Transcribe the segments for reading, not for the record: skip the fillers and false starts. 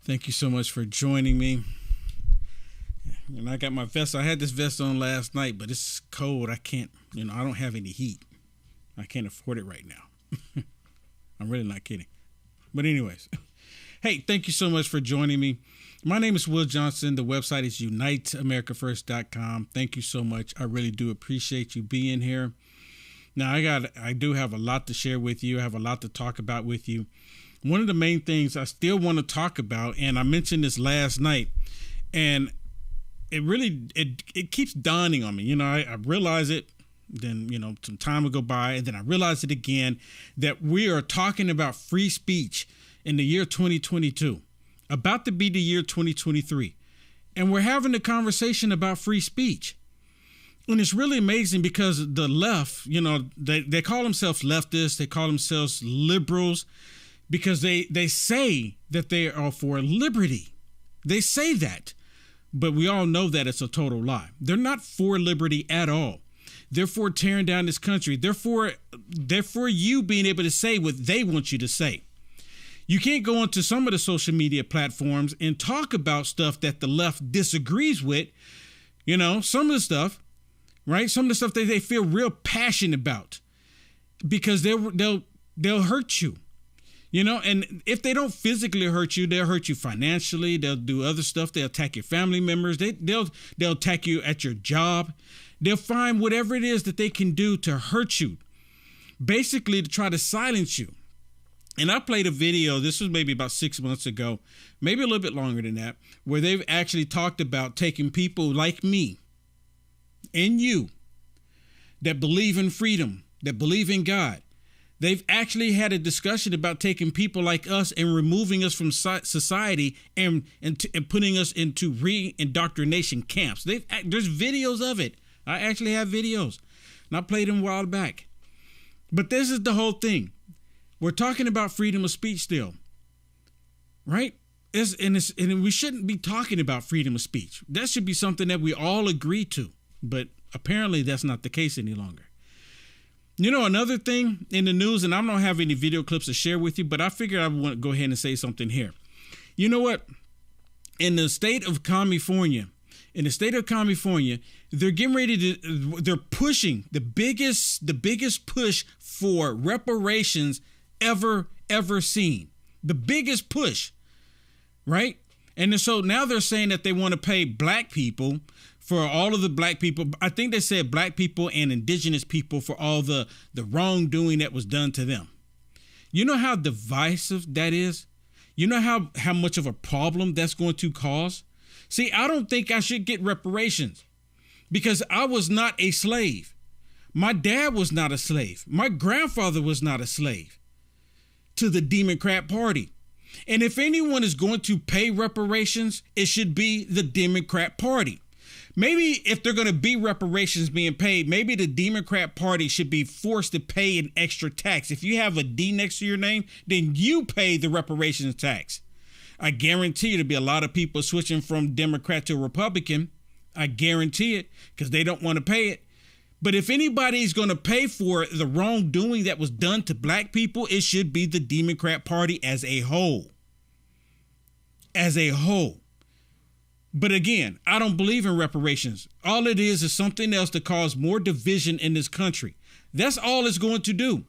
Thank you so much for joining me. And I got my vest. I had this vest on last night, but it's cold. I can't, I don't have any heat. I can't afford it right now. I'm really not kidding. But anyways, hey, thank you so much for joining me. My name is Will Johnson. The website is uniteamericafirst.com. Thank you so much. I really do appreciate you being here. Now, I do have a lot to share with you. I have a lot to talk about with you. One of the main things I still want to talk about, and I mentioned this last night, and it keeps dawning on me. I realize it, then, some time will go by, and then I realize it again, that we are talking about free speech in the year 2022, about to be the year 2023. And we're having a conversation about free speech. And it's really amazing because the left, they call themselves leftists, they call themselves liberals, because they say that they are for liberty. They say that, but we all know that it's a total lie. They're not for liberty at all. They're for tearing down this country. They're for you being able to say what they want you to say. You can't go onto some of the social media platforms and talk about stuff that the left disagrees with. Some of the stuff, right? Some of the stuff that they feel real passionate about, because they'll hurt you. And if they don't physically hurt you, they'll hurt you financially. They'll do other stuff. They'll attack your family members. They'll attack you at your job. They'll find whatever it is that they can do to hurt you, basically to try to silence you. And I played a video, this was maybe about 6 months ago, maybe a little bit longer than that, where they've actually talked about taking people like me and you that believe in freedom, that believe in God. They've actually had a discussion about taking people like us and removing us from society and putting us into re-indoctrination camps. There's videos of it. I actually have videos, and I played them a while back. But this is the whole thing. We're talking about freedom of speech still, right? And we shouldn't be talking about freedom of speech. That should be something that we all agree to, but apparently that's not the case any longer. Another thing in the news, and I don't have any video clips to share with you, but I figured I want to go ahead and say something here. You know what? In the state of California, they're getting ready they're pushing the biggest push for reparations ever seen. The biggest push, right? And so now they're saying that they want to pay black people for all of the black people. I think they said black people and indigenous people for all the wrongdoing that was done to them. You know how divisive that is? You know how much of a problem that's going to cause? See, I don't think I should get reparations because I was not a slave. My dad was not a slave. My grandfather was not a slave to the Democrat Party. And if anyone is going to pay reparations, it should be the Democrat Party. Maybe if they're going to be reparations being paid, maybe the Democrat Party should be forced to pay an extra tax. If you have a D next to your name, then you pay the reparations tax. I guarantee there'll be a lot of people switching from Democrat to Republican. I guarantee it, because they don't want to pay it. But if anybody's going to pay for the wrongdoing that was done to black people, it should be the Democrat Party as a whole. As a whole. But again, I don't believe in reparations. All it is something else to cause more division in this country. That's all it's going to do.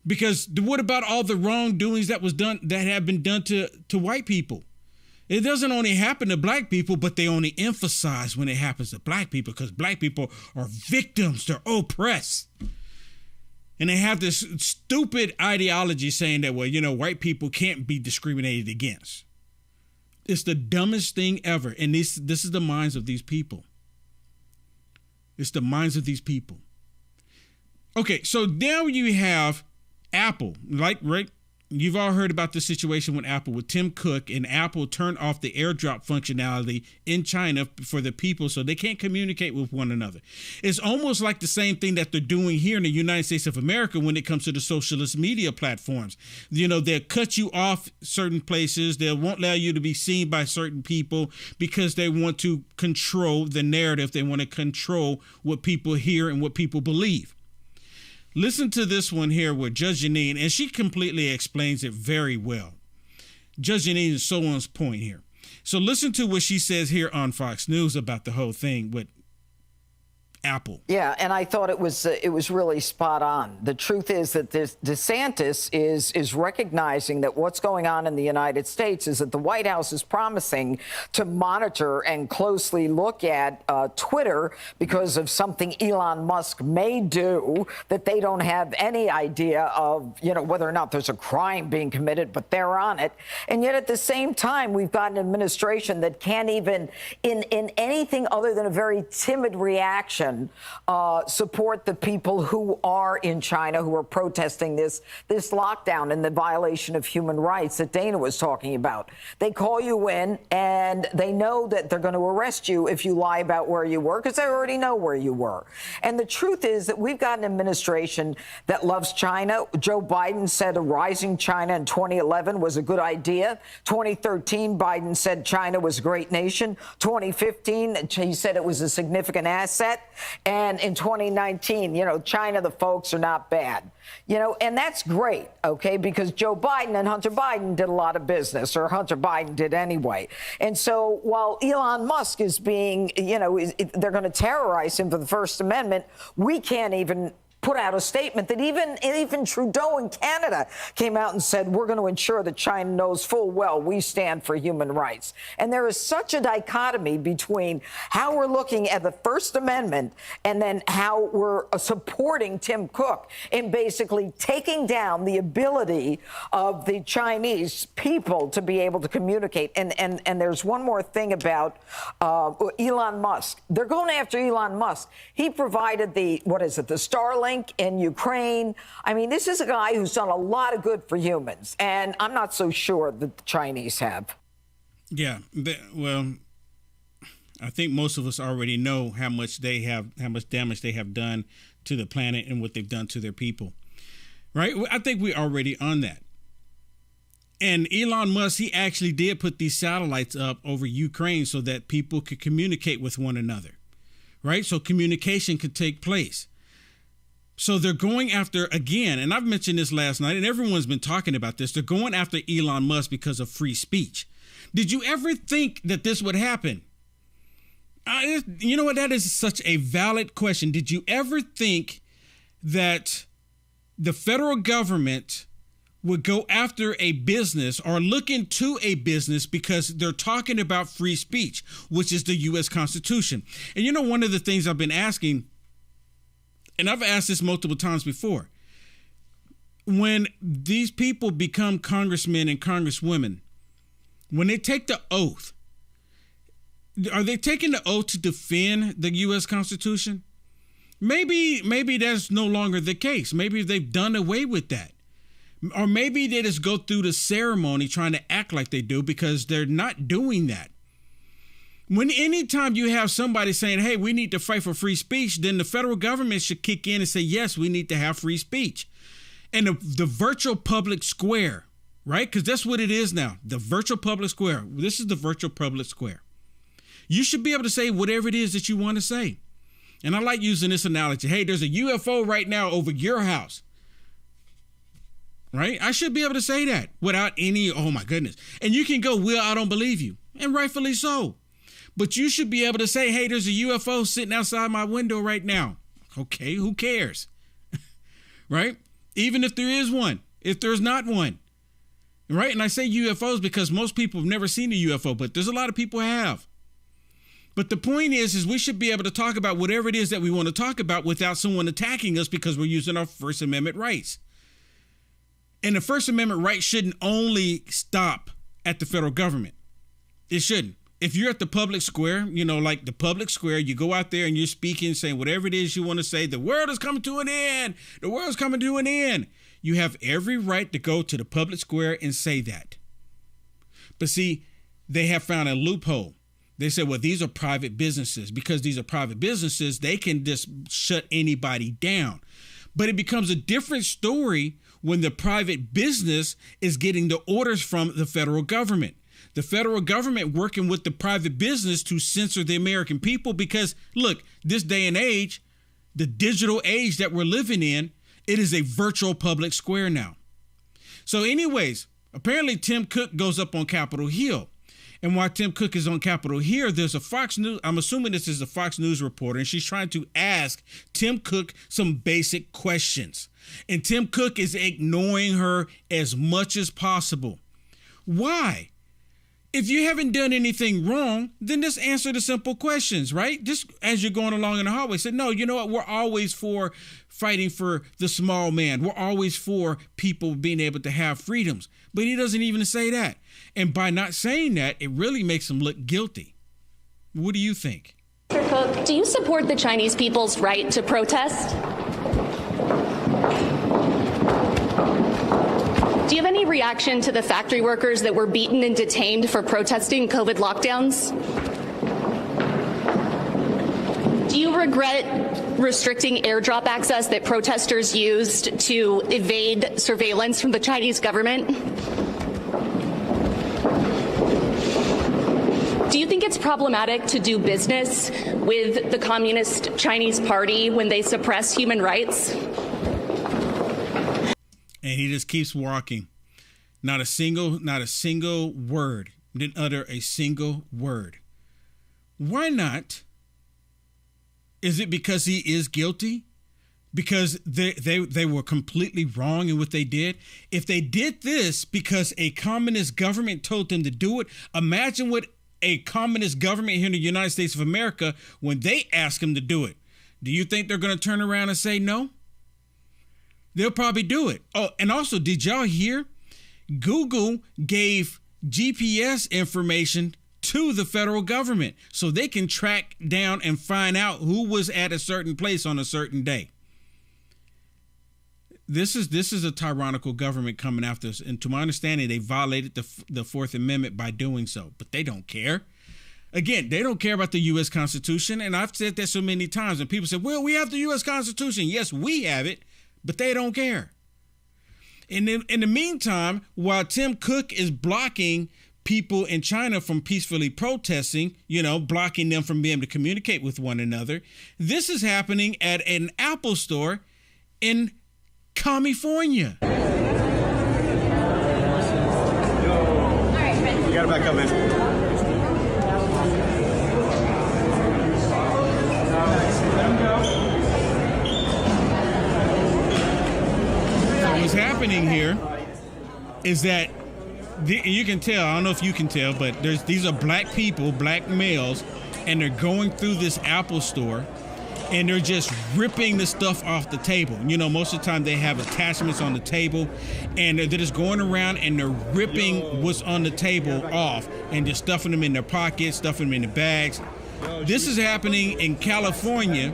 Because what about all the wrongdoings that have been done to white people? It doesn't only happen to black people, but they only emphasize when it happens to black people, because black people are victims. They're oppressed. And they have this stupid ideology saying that, white people can't be discriminated against. It's the dumbest thing ever. And this is the minds of these people. It's the minds of these people. Okay, so now you have Apple, right? You've all heard about the situation with Apple, with Tim Cook, and Apple turned off the AirDrop functionality in China for the people so they can't communicate with one another. It's almost like the same thing that they're doing here in the United States of America when it comes to the socialist media platforms. They'll cut you off certain places. They won't allow you to be seen by certain people because they want to control the narrative. They want to control what people hear and what people believe. Listen to this one here with Judge Janine, and she completely explains it very well. judging and so on's point here. So listen to what she says here on Fox News about the whole thing with Apple. Yeah, and I thought it was really spot on. The truth is that DeSantis is recognizing that what's going on in the United States is that the White House is promising to monitor and closely look at Twitter because of something Elon Musk may do that they don't have any idea of, whether or not there's a crime being committed, but they're on it. And yet at the same time, we've got an administration that can't even, in anything other than a very timid reaction, support the people who are in China, who are protesting this lockdown and the violation of human rights that Dana was talking about. They call you in and they know that they're going to arrest you if you lie about where you were, because they already know where you were. And the truth is that we've got an administration that loves China. Joe Biden said a rising China in 2011 was a good idea. 2013, Biden said China was a great nation. 2015, he said it was a significant asset. And in 2019, China, the folks are not bad, and that's great, okay, because Joe Biden and Hunter Biden did a lot of business, or Hunter Biden did anyway. And so while Elon Musk is being, they're going to terrorize him for the First Amendment, we can't even put out a statement that even Trudeau in Canada came out and said, we're going to ensure that China knows full well we stand for human rights. And there is such a dichotomy between how we're looking at the First Amendment and then how we're supporting Tim Cook in basically taking down the ability of the Chinese people to be able to communicate. And there's one more thing about Elon Musk. They're going after Elon Musk. He provided the Starlink in Ukraine. I mean, this is a guy who's done a lot of good for humans, and I'm not so sure that the Chinese have. Yeah, well, I think most of us already know how much damage they have done to the planet and what they've done to their people, right? I think we're already on that. And Elon Musk, he actually did put these satellites up over Ukraine so that people could communicate with one another, right? So communication could take place. So they're going after, again, and I've mentioned this last night, and everyone's been talking about this, they're going after Elon Musk because of free speech. Did you ever think that this would happen? You know what? That is such a valid question. Did you ever think that the federal government would go after a business or look into a business because they're talking about free speech, which is the U.S. Constitution? And one of the things I've been asking, and I've asked this multiple times before, when these people become congressmen and congresswomen, when they take the oath, are they taking the oath to defend the U.S. Constitution? Maybe that's no longer the case. Maybe they've done away with that. Or maybe they just go through the ceremony trying to act like they do because they're not doing that. Anytime you have somebody saying, hey, we need to fight for free speech, then the federal government should kick in and say, yes, we need to have free speech. And the virtual public square, right? Because that's what it is now, the virtual public square. This is the virtual public square. You should be able to say whatever it is that you want to say. And I like using this analogy. Hey, there's a UFO right now over your house. Right? I should be able to say that without any, oh my goodness. And you can go, well, I don't believe you. And rightfully so. But you should be able to say, hey, there's a UFO sitting outside my window right now. Okay, who cares? Right? Even if there is one, if there's not one. Right? And I say UFOs because most people have never seen a UFO, but there's a lot of people who have. But the point is we should be able to talk about whatever it is that we want to talk about without someone attacking us because we're using our First Amendment rights. And the First Amendment right shouldn't only stop at the federal government. It shouldn't. If you're at the public square, like the public square, you go out there and you're speaking, saying whatever it is you want to say, the world is coming to an end. The world's coming to an end. You have every right to go to the public square and say that. But see, they have found a loophole. They said, well, these are private businesses. Because these are private businesses, they can just shut anybody down. But it becomes a different story when the private business is getting the orders from the federal government. The federal government working with the private business to censor the American people because, look, this day and age, the digital age that we're living in, it is a virtual public square now. So anyways, Apparently, Tim Cook goes up on Capitol Hill. And while Tim Cook is on Capitol Hill, there's a Fox News, I'm assuming this is a Fox News reporter, and she's trying to ask Tim Cook some basic questions. And Tim Cook is ignoring her as much as possible. Why? If you haven't done anything wrong, then just answer the simple questions, right? Just as you're going along in the hallway, say, no, you know what? We're always for fighting for the small man. We're always for people being able to have freedoms. But he doesn't even say that. And by not saying that, it really makes him look guilty. What do you think? Mr. Cook, do you support the Chinese people's right to protest? Do you have any reaction to the factory workers that were beaten and detained for protesting COVID lockdowns? Do you regret restricting airdrop access that protesters used to evade surveillance from the Chinese government? Do you think it's problematic to do business with the Communist Chinese Party when they suppress human rights? And he just keeps walking. Not a single word. Didn't utter a single word. Why not? Is it because he is guilty? Because they were completely wrong in what they did? If they did this because a communist government told them to do it, imagine what a communist government here in the United States of America, when they ask them to do it. Do you think they're going to turn around and say no? They'll probably do it. Oh, and also, did y'all hear? Google gave GPS information to the federal government so they can track down and find out who was at a certain place on a certain day. This is a tyrannical government coming after us. And to my understanding, they violated the Fourth Amendment by doing so, but they don't care. Again, they don't care about the U.S. Constitution. And I've said that so many times. And people say, well, we have the U.S. Constitution. Yes, we have it. But they don't care. And in the meantime, while Tim Cook is blocking people in China from peacefully protesting, blocking them from being able to communicate with one another, this is happening at an Apple store in California. You gotta back up, man. What's happening here is that you can tell, I don't know if you can tell, but these are black people, black males, and they're going through this Apple store and they're just ripping the stuff off the table. Most of the time they have attachments on the table and they're just going around and they're ripping what's on the table off and just stuffing them in their pockets, stuffing them in the bags. This is happening in California,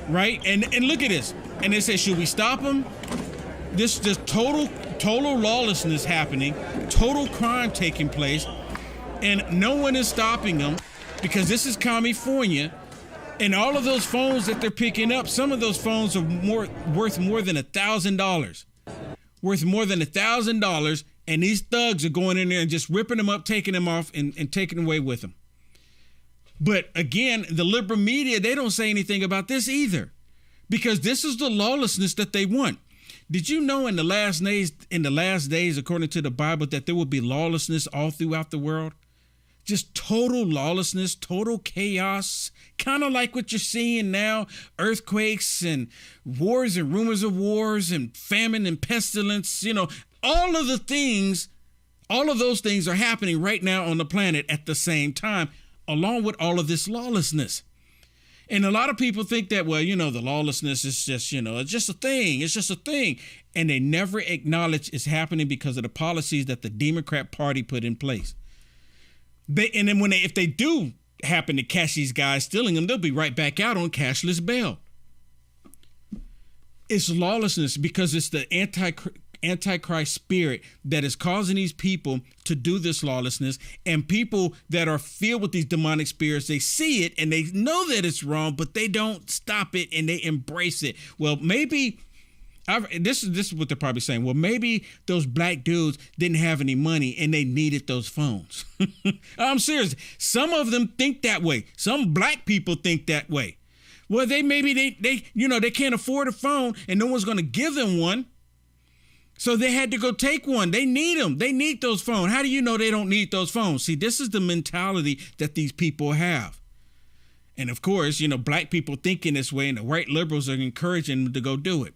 right? And look at this. And they say, should we stop them? This just total lawlessness happening, total crime taking place, and no one is stopping them because this is California, and all of those phones that they're picking up, some of those phones are worth more than $1,000, and these thugs are going in there and just ripping them up, taking them off, and taking them away with them. But again, the liberal media, they don't say anything about this either, because this is the lawlessness that they want. Did you know in the last days, according to the Bible, that there will be lawlessness all throughout the world? Just total lawlessness, total chaos, kind of like what you're seeing now, earthquakes and wars and rumors of wars and famine and pestilence, all of those things are happening right now on the planet at the same time, along with all of this lawlessness. And a lot of people think that, well, the lawlessness is just, it's just a thing. It's just a thing. And they never acknowledge it's happening because of the policies that the Democrat Party put in place. And then if they do happen to catch these guys stealing them, they'll be right back out on cashless bail. It's lawlessness because it's the Antichrist spirit that is causing these people to do this lawlessness, and people that are filled with these demonic spirits, they see it and they know that it's wrong, but they don't stop it and they embrace it. Well, maybe this is what they're probably saying. Well, maybe those black dudes didn't have any money and they needed those phones. I'm serious. Some of them think that way. Some black people think that way. Well, they can't afford a phone and no one's going to give them one. So they had to go take one. They need them. They need those phones. How do you know they don't need those phones? See, this is the mentality that these people have. And of course, black people thinking this way, and the white liberals are encouraging them to go do it.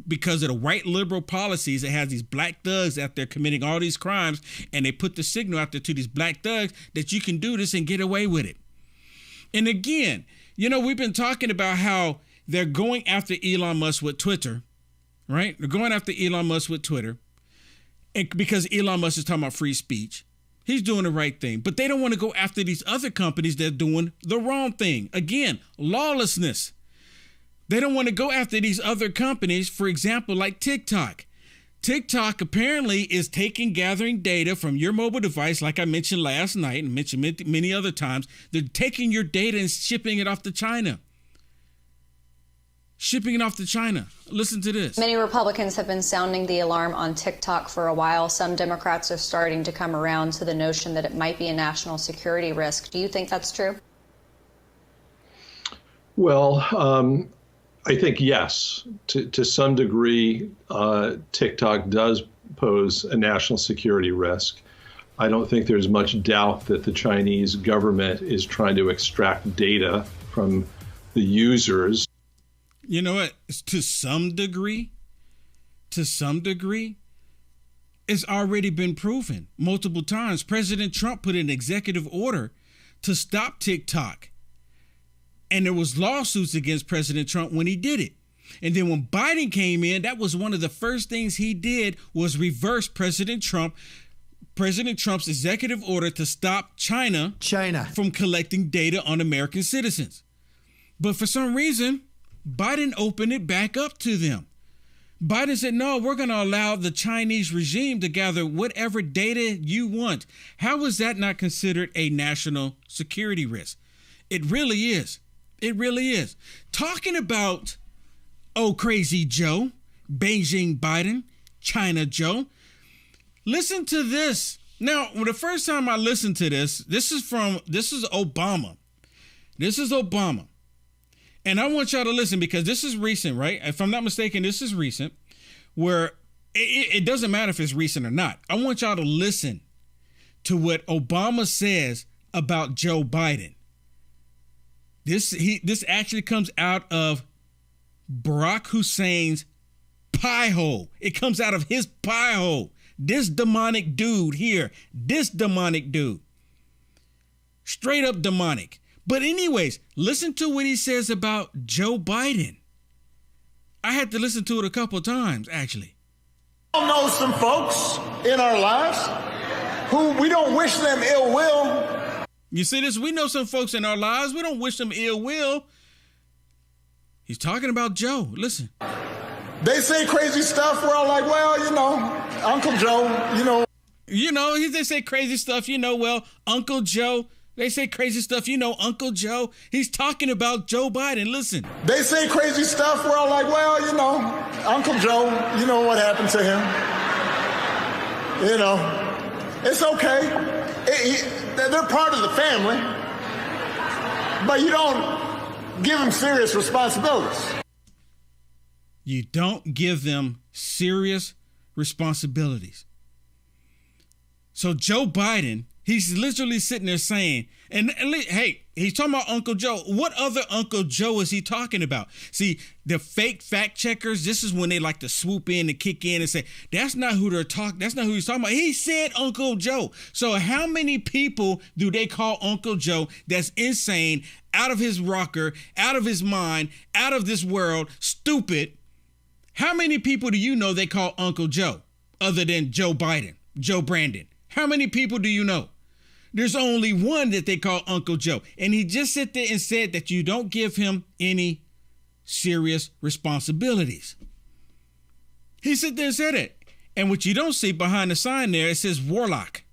Because of the white liberal policies, it has these black thugs out there committing all these crimes, and they put the signal out there to these black thugs that you can do this and get away with it. And again, we've been talking about how they're going after Elon Musk with Twitter, right? They're going after Elon Musk with Twitter, and because Elon Musk is talking about free speech. He's doing the right thing, but they don't want to go after these other companies that are doing the wrong thing. Again, lawlessness. They don't want to go after these other companies, for example, like TikTok. TikTok apparently is gathering data from your mobile device, like I mentioned last night and mentioned many other times. They're taking your data and shipping it off to China. Listen to this. Many Republicans have been sounding the alarm on TikTok for a while. Some Democrats are starting to come around to the notion that it might be a national security risk. Do you think that's true? Well, I think yes, to some degree, TikTok does pose a national security risk. I don't think there's much doubt that the Chinese government is trying to extract data from the users. You know what? To some degree, it's already been proven multiple times. President Trump put an executive order to stop TikTok. And there was lawsuits against President Trump when he did it. And then when Biden came in, that was one of the first things he did was reverse President Trump's executive order to stop China from collecting data on American citizens. But for some reason, Biden opened it back up to them. Biden said, no, we're going to allow the Chinese regime to gather whatever data you want. How is that not considered a national security risk? It really is. It really is. Talking about, crazy Joe, Beijing Biden, China Joe. Listen to this. Now, the first time I listened to this is Obama. This is Obama. And I want y'all to listen because this is recent, right? If I'm not mistaken, this is recent, where it doesn't matter if it's recent or not. I want y'all to listen to what Obama says about Joe Biden. This actually comes out of Barack Hussein's pie hole. It comes out of his pie hole. This demonic dude here. This demonic dude. Straight up demonic. But anyways, listen to what he says about Joe Biden. I had to listen to it a couple of times, actually. We all know some folks in our lives who we don't wish them ill will. You see this? We know some folks in our lives. We don't wish them ill will. He's talking about Joe. Listen. They say crazy stuff. We're all like, well, Uncle Joe, They say crazy stuff. Well, Uncle Joe. They say crazy stuff. Uncle Joe. He's talking about Joe Biden. Listen. They say crazy stuff. We're all like, well, Uncle Joe, you know what happened to him. It's okay. They're part of the family, but you don't give them serious responsibilities. You don't give them serious responsibilities. So Joe Biden, he's literally sitting there saying, and hey, he's talking about Uncle Joe. What other Uncle Joe is he talking about? See, the fake fact checkers, this is when they like to swoop in and kick in and say, that's not who they're talking. That's not who he's talking about. He said Uncle Joe. So how many people do they call Uncle Joe that's insane, out of his rocker, out of his mind, out of this world, stupid? How many people do you know they call Uncle Joe other than Joe Biden, Joe Brandon? How many people do you know? There's only one that they call Uncle Joe. And he just sat there and said that you don't give him any serious responsibilities. He sat there and said it. And what you don't see behind the sign there, it says Warlock.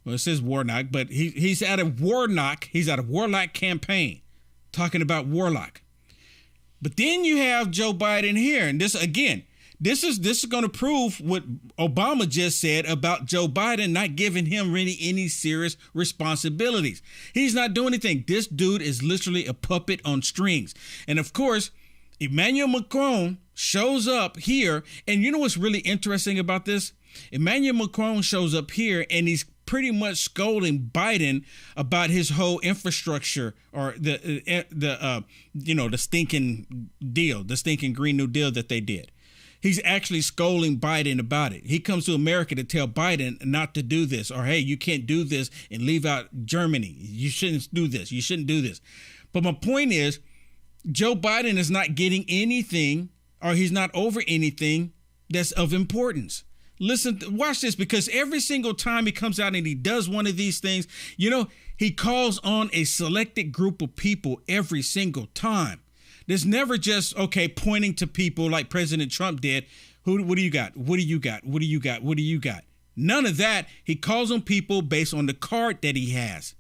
Well, it says Warnock, but he's at a Warnock. He's at a Warlock campaign talking about Warlock. But then you have Joe Biden here. And this, again, this is going to prove what Obama just said about Joe Biden not giving him really any serious responsibilities. He's not doing anything. This dude is literally a puppet on strings. And of course, Emmanuel Macron shows up here, and you know what's really interesting about this? Emmanuel Macron shows up here, and he's pretty much scolding Biden about his whole infrastructure, or the stinking deal, the stinking Green New Deal that they did. He's actually scolding Biden about it. He comes to America to tell Biden not to do this, or, hey, you can't do this and leave out Germany. You shouldn't do this. You shouldn't do this. But my point is, Joe Biden is not getting anything, or he's not over anything that's of importance. Listen, watch this, because every single time he comes out and he does one of these things, he calls on a selected group of people every single time. There's never just, pointing to people like President Trump did. What do you got? What do you got? What do you got? What do you got? None of that. He calls on people based on the card that he has.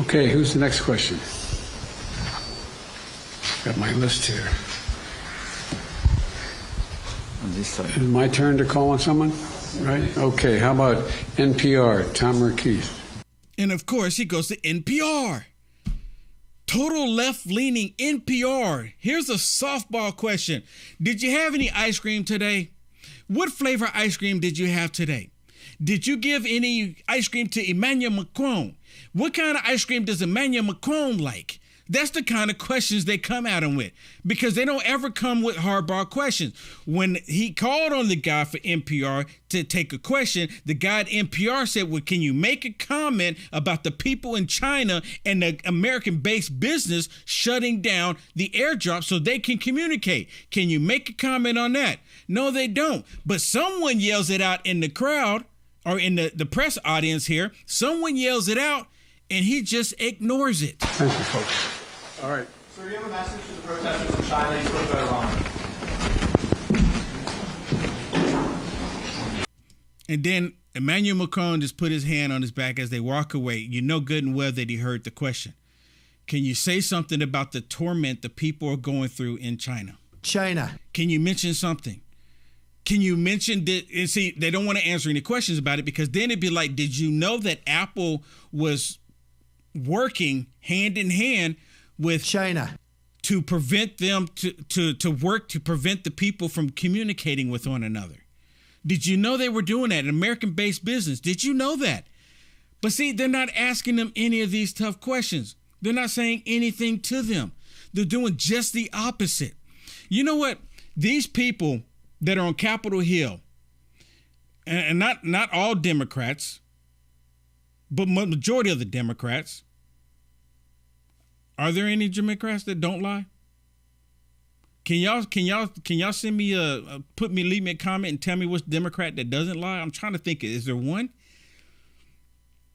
Okay, who's the next question? Got my list here. Is it my turn to call on someone? Right? Okay, how about NPR, Tom Merkis? And of course, he goes to NPR. Total left-leaning NPR. Here's a softball question. Did you have any ice cream today? What flavor ice cream did you have today? Did you give any ice cream to Emmanuel Macron? What kind of ice cream does Emmanuel Macron like? That's the kind of questions they come at him with, because they don't ever come with hardball questions. When he called on the guy for NPR to take a question, the guy at NPR said, well, can you make a comment about the people in China and the American-based business shutting down the airdrop so they can communicate? Can you make a comment on that? No, they don't. But someone yells it out in the crowd, or in the press audience here. Someone yells it out, and he just ignores it. Thank you, folks. All right. So you have a message to the protesters in China you put that on. And then Emmanuel Macron just put his hand on his back as they walk away. You know good and well that he heard the question. Can you say something about the torment the people are going through in China? China. Can you mention something? Can you mention that? And see, they don't want to answer any questions about it, because then it'd be like, did you know that Apple was working hand in hand with China to prevent them to work to prevent the people from communicating with one another? Did you know they were doing that? An American-based business. Did you know that? But see, they're not asking them any of these tough questions. They're not saying anything to them. They're doing just the opposite. You know what? These people that are on Capitol Hill, and not all Democrats, but majority of the Democrats. Are there any Democrats that don't lie? Can y'all send me leave me a comment and tell me which Democrat that doesn't lie? I'm trying to think. Is there one?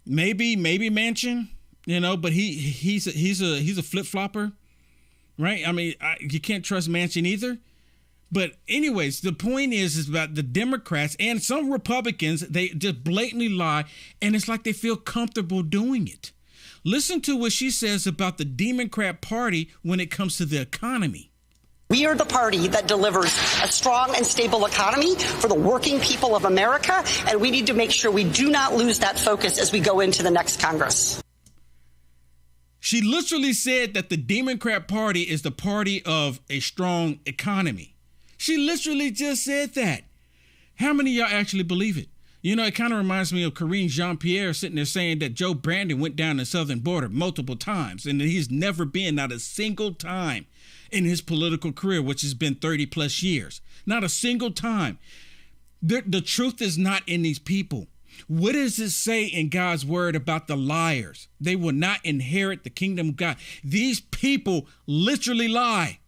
Maybe Manchin, but he's a flip-flopper, right? I mean, you can't trust Manchin either. But anyways, the point is about the Democrats and some Republicans. They just blatantly lie, and it's like they feel comfortable doing it. Listen to what she says about the Democrat Party when it comes to the economy. We are the party that delivers a strong and stable economy for the working people of America, and we need to make sure we do not lose that focus as we go into the next Congress. She literally said that the Democrat Party is the party of a strong economy. She literally just said that. How many of y'all actually believe it? It kind of reminds me of Karine Jean-Pierre sitting there saying that Joe Brandon went down the southern border multiple times, and that he's never been, not a single time in his political career, which has been 30 plus years. Not a single time. The truth is not in these people. What does it say in God's word about the liars? They will not inherit the kingdom of God. These people literally lie.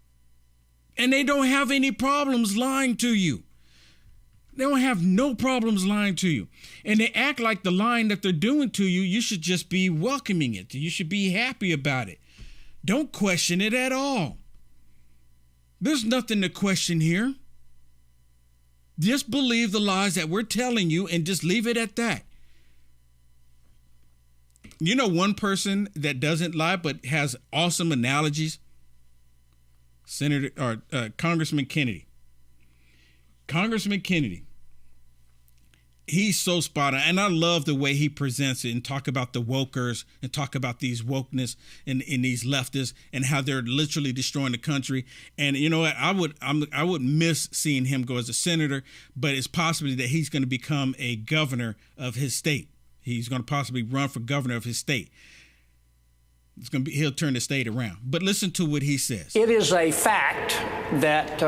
And they don't have any problems lying to you. They don't have no problems lying to you. And they act like the lying that they're doing to you, you should just be welcoming it. You should be happy about it. Don't question it at all. There's nothing to question here. Just believe the lies that we're telling you and just leave it at that. One person that doesn't lie but has awesome analogies? Congressman Kennedy. Congressman Kennedy. he's so spot on. And I love the way he presents it and talk about the wokers and talk about these wokeness and these leftists and how they're literally destroying the country. And you know what? I would miss seeing him go as a senator, but it's possibly that he's going to become a governor of his state. He's going to possibly run for governor of his state. He'll turn the state around. But listen to what he says. It is a fact that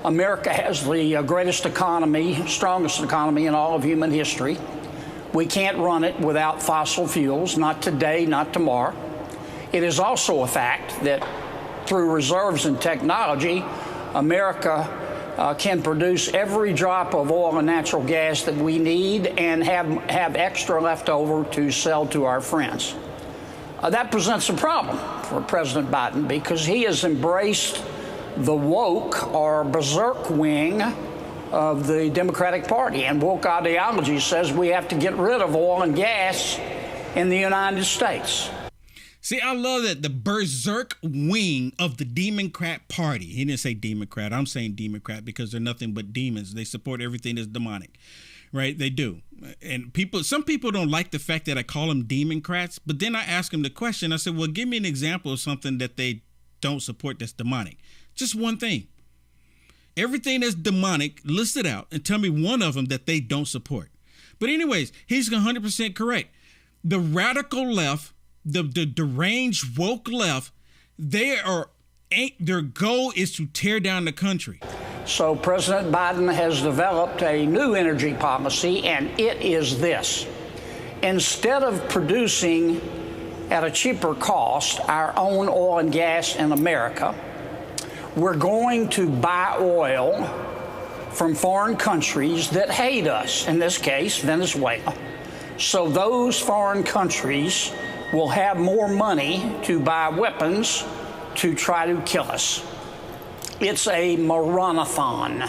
America has the greatest economy, strongest economy in all of human history. We can't run it without fossil fuels, not today, not tomorrow. It is also a fact that through reserves and technology, America can produce every drop of oil and natural gas that we need and have extra left over to sell to our friends. That presents a problem for President Biden because he has embraced the woke or berserk wing of the Democratic Party. And woke ideology says we have to get rid of oil and gas in the United States. See, I love that the berserk wing of the Democrat Party. He didn't say Democrat. I'm saying Democrat because they're nothing but demons. They support everything that's demonic. Right? They do. And some people don't like the fact that I call them Democrats, but then I ask them the question. I said, well, give me an example of something that they don't support that's demonic. Just one thing. Everything that's demonic, list it out and tell me one of them that they don't support. But anyways, he's 100% correct. The radical left, the deranged woke left, their goal is to tear down the country. So President Biden has developed a new energy policy, and it is this. Instead of producing at a cheaper cost our own oil and gas in America, we're going to buy oil from foreign countries that hate us, in this case, Venezuela. So those foreign countries will have more money to buy weapons to try to kill us. It's a moranathon.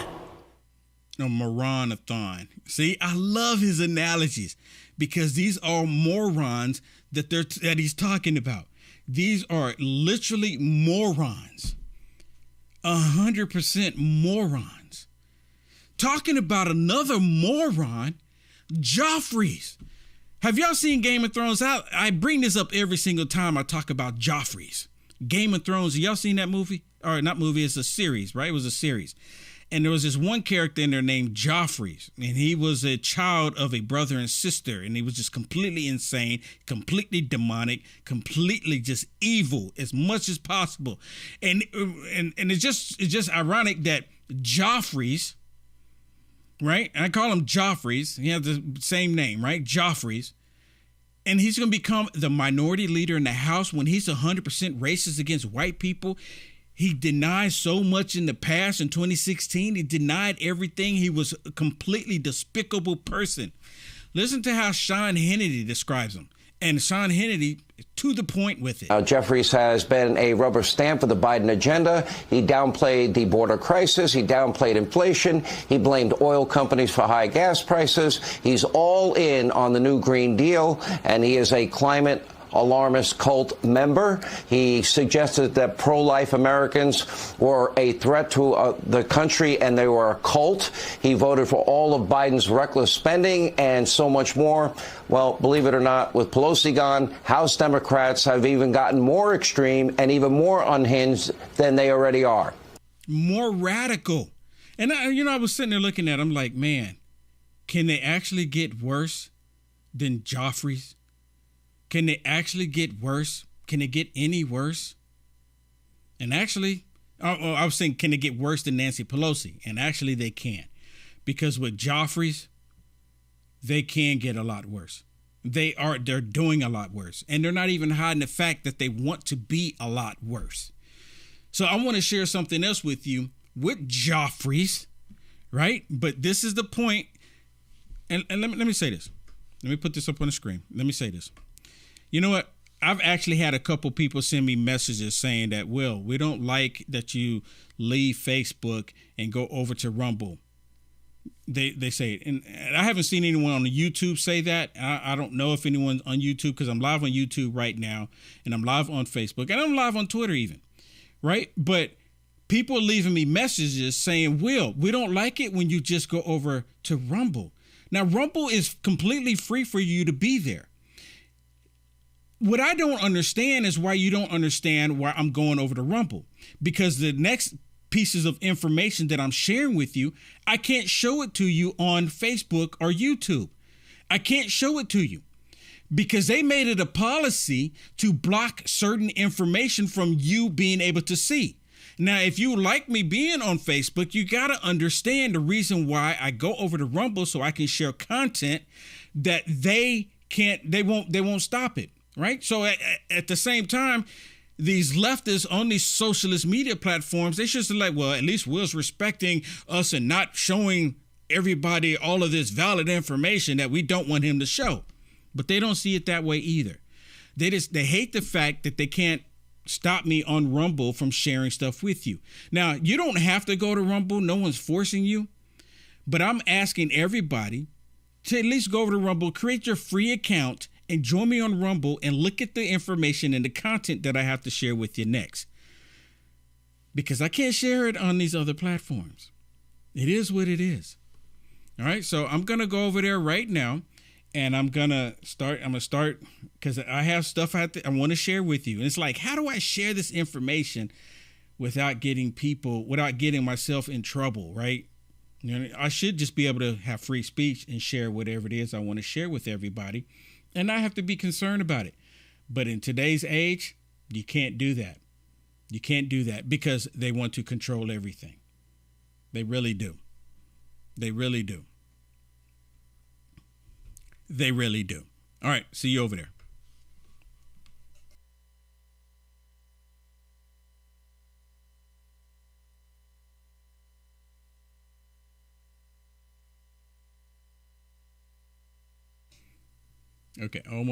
A moranathon. See, I love his analogies because these are morons that he's talking about. These are literally morons. 100% morons. Talking about another moron, Joffrey's. Have y'all seen Game of Thrones? I bring this up every single time I talk about Joffrey's. Game of Thrones, have y'all seen that movie? Or not movie, it's a series, right? It was a series. And there was this one character in there named Joffrey, and he was a child of a brother and sister, and he was just completely insane, completely demonic, completely just evil as much as possible. And it's just ironic that Joffrey's, right? I call him Joffrey's. He has the same name, right? Joffrey's. And he's going to become the minority leader in the House when he's 100% racist against white people. He denied so much in the past. In 2016, he denied everything. He was a completely despicable person. Listen to how Sean Hannity describes him. And Sean Hannity, to the point with it. Jeffries has been a rubber stamp for the Biden agenda. He downplayed the border crisis. He downplayed inflation. He blamed oil companies for high gas prices. He's all in on the new Green Deal, and he is a climate alarmist cult member. He suggested that pro-life Americans were a threat to the country and they were a cult. He voted for all of Biden's reckless spending and so much more. Well, believe it or not, with Pelosi gone, House Democrats have even gotten more extreme and even more unhinged than they already are. More radical. And I was sitting there looking at him like, man, can they actually get worse than Joffrey's? Can they actually get worse? Can it get any worse? And actually, I was saying, can it get worse than Nancy Pelosi? And actually, they can. Because with Joffrey's, they can get a lot worse. They're doing a lot worse. And they're not even hiding the fact that they want to be a lot worse. So I want to share something else with you with Joffrey's, right? But this is the point. And let me say this. Let me put this up on the screen. Let me say this. You know what? I've actually had a couple people send me messages saying that, Will, we don't like that you leave Facebook and go over to Rumble. They say it. And I haven't seen anyone on YouTube say that. I don't know if anyone's on YouTube because I'm live on YouTube right now and I'm live on Facebook and I'm live on Twitter even. Right? But people are leaving me messages saying, Will, we don't like it when you just go over to Rumble. Now, Rumble is completely free for you to be there. What I don't understand is why you don't understand why I'm going over to Rumble, because the next pieces of information that I'm sharing with you, I can't show it to you on Facebook or YouTube. I can't show it to you because they made it a policy to block certain information from you being able to see. Now, if you like me being on Facebook, you got to understand the reason why I go over to Rumble, so I can share content that they won't stop it, right? So at the same time, these leftists on these socialist media platforms, they should say like, well, at least Will's respecting us and not showing everybody all of this valid information that we don't want him to show. But they don't see it that way either. They hate the fact that they can't stop me on Rumble from sharing stuff with you. Now, you don't have to go to Rumble. No one's forcing you. But I'm asking everybody to at least go over to Rumble, create your free account, and join me on Rumble and look at the information and the content that I have to share with you next. Because I can't share it on these other platforms. It is what it is. All right, so I'm going to go over there right now. And I'm going to start because I have stuff I want to share with you. And it's like, how do I share this information without getting myself in trouble, right? You know, I should just be able to have free speech and share whatever it is I want to share with everybody and not have to be concerned about it. But in today's age, you can't do that. You can't do that because they want to control everything. They really do. They really do. They really do. All right. See you over there. Okay. Almost.